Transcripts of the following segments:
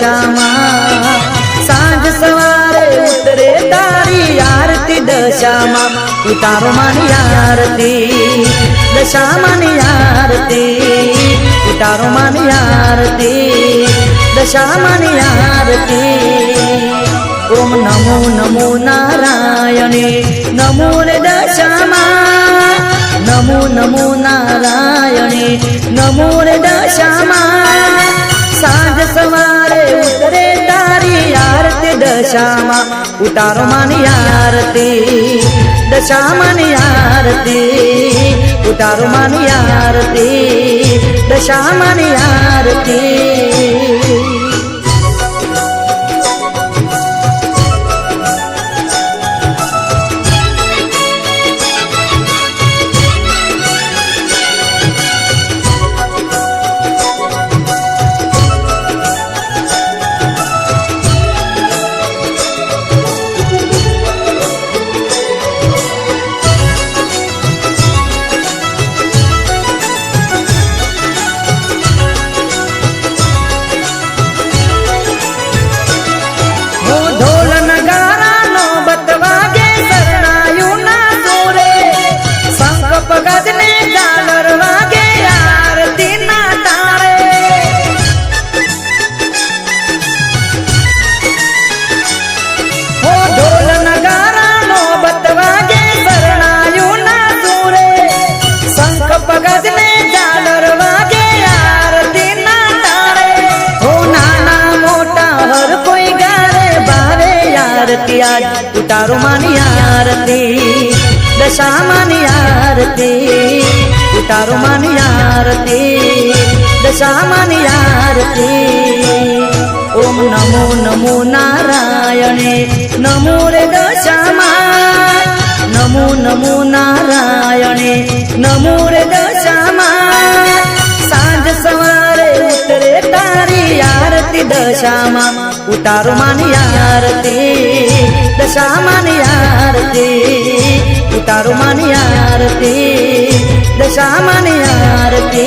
દશામાં સાંજ સવારે ઉતરે તારી આરતી દશામાં ઉતારો માની આરતી દશામાની આરતી ઉતારો માની આરતી દશામાની આરતી ઓમ નમો નમો નારાયણે નમો રે દશામાં નમો નમો નારાયણે નમો રે દશામાં સાંજ સવારે ઉતરે તારી આરતી દશામાં ઉતારો માની આરતી દશામાની આરતી ઉતારો માની આરતી દશામાની આરતી उतारो मानी आरती दशामानी आरती उतारो मानी आरती दशामानी आरती ओम नमो नमो नारायणे नमो रे दशामान नमो नमो नारायणे नमो रे दशामान सांज सवारे उतरे तारी आरती दशामा उतारो मानी आरती दशामानी आरती उतारो मानी आरती दशामानी आरती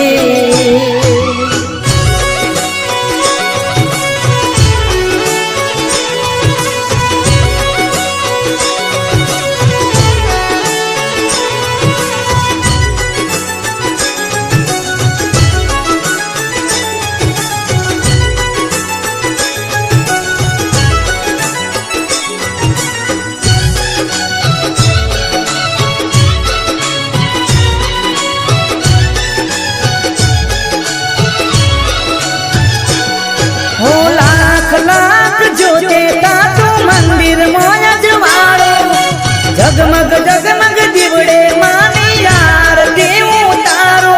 जगमग जगमग दिवड़े मानी आरती उतारो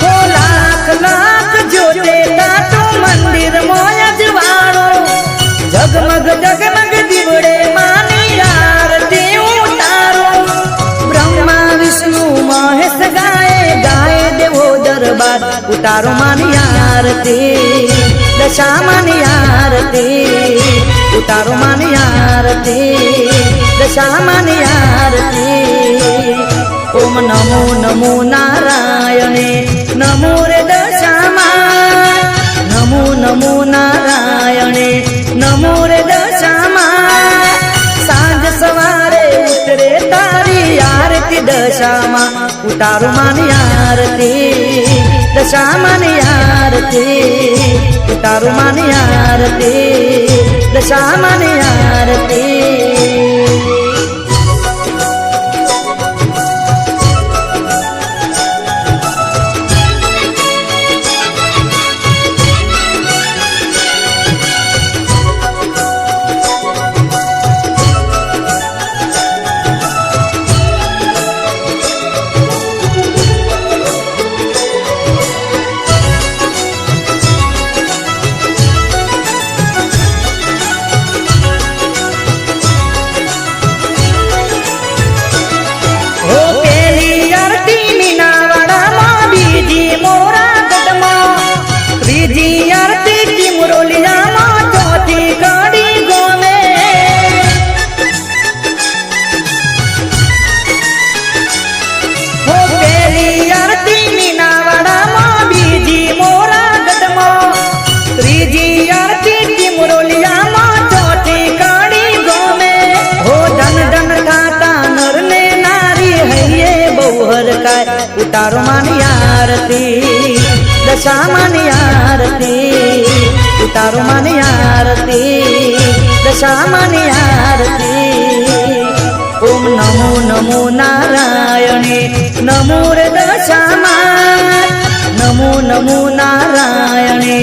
हो लाख लाख जोते तो मंदिर मोया जवाड़ो जगमग जगमग दिवड़े मानी आरती उतारो ब्रह्मा विष्णु महेश गाए गाए देवो दरबार उतारो मानी आरती दशामानी आरती उतारो मानी आरती दशामानी आरती ओम नमो नमो नारायणे नमो रे दशामान नमो नमो नारायणे नमो रे दशामान सांज सवारे उतरे तारी आरती दशामा उतारो मानी आरती दशामानी आरती उतारो मानी आरती दशामानी आरती ઉતારો માની આરતી દશામાની આરતી ઉતારો માની આરતી દશામાની આરતી ઓમ નમો નમો નારાયણે નમો રે દશામાં નમો નમો નારાયણે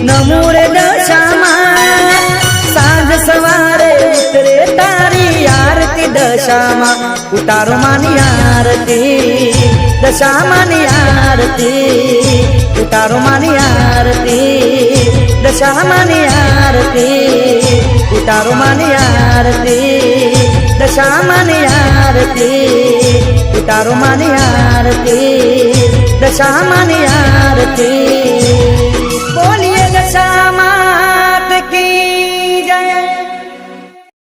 નમો રે દશામાં સાંજ સવારે ઉતરે તારી આરતી દશામાં ઉતારો માની આરતી દશામાની આરતી ઉતારો માની આરતી દશામાની આરતી ઉતારો માની આરતી દશામાની આરતી ઉતારો માની આરતી દશામાની આરતી